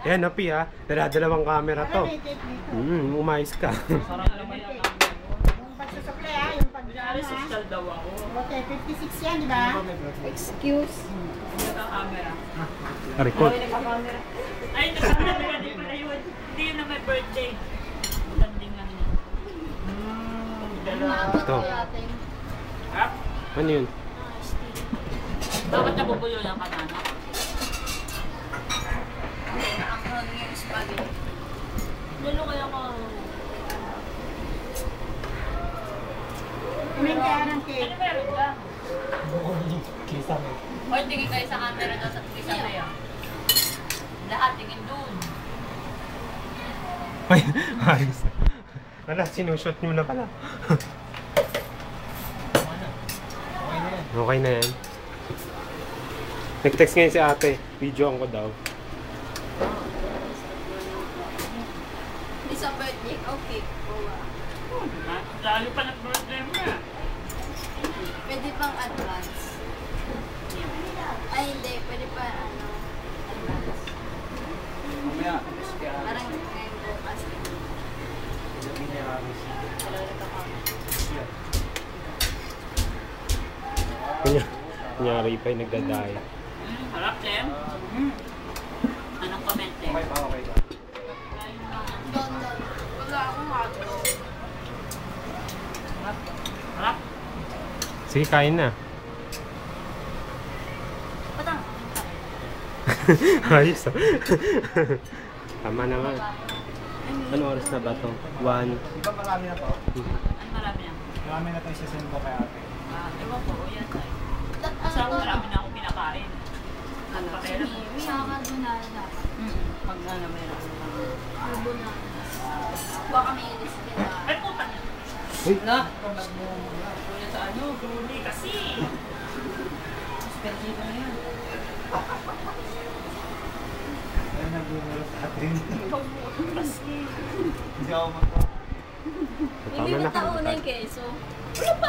Ayan, Napi ha. Dala-dalawang camera to. Umayos ka. Sarang naman yan. Yung pagsusupply ha, yung Kunyari, social daw ako. Okay, 56 yan, di ba? Excuse. Hindi ka camera. Record. Ay, nagkakamera. Di pala yun. Hindi yun na may birthday. Landingan niya. Ito. Ha? Ano yun? Dapat nabubulo yung kanana. Ang yung spaghetti. Lalo kaya ko. Kumain kaya ng cake. Ano meron ka? Kisame. Hoy, tingin kayo sa camera daw sa kisame ah. Lahat tingin dun. Ay, ayos. Wala, sinushoot nyo na pala. Okay na yan. Nag-text ngayon si ate. Videoan ko daw. Hindi sa birthday, okay. Lalo pa ng birthday mo na. Pwede pang advance. Ay, hindi. Pwede pa, advance. Mamaya, Parang ngayon bukas. Kunyari pa yung nagdadaya. Harap, Tem. Anong comment, Tem? okay pa, okay pa. Don. Wala akong hotdog. Harap. Sige, kain na. Patang. Ayos ah. Tama naman. Ano oras na ba ito? 1. Di ba marami na to? Ano marami yan? Marami na to isasend ko kay ate. Ewan ko, yan tayo. Kasi ako marami na akong pinakain. Ano? Pakailan. May carbonara dapat. Pag ano, meron. Carbonara. Baka may ilis kita. Ay, puta niya. Uy! Na? Kuya sa ano, guli kasi. Spendito na yan. Ayun, nag-uulat sa atin. Kasi. Hindi ako magpa. Hindi Tama ba na. taon na yung keso? Wala pa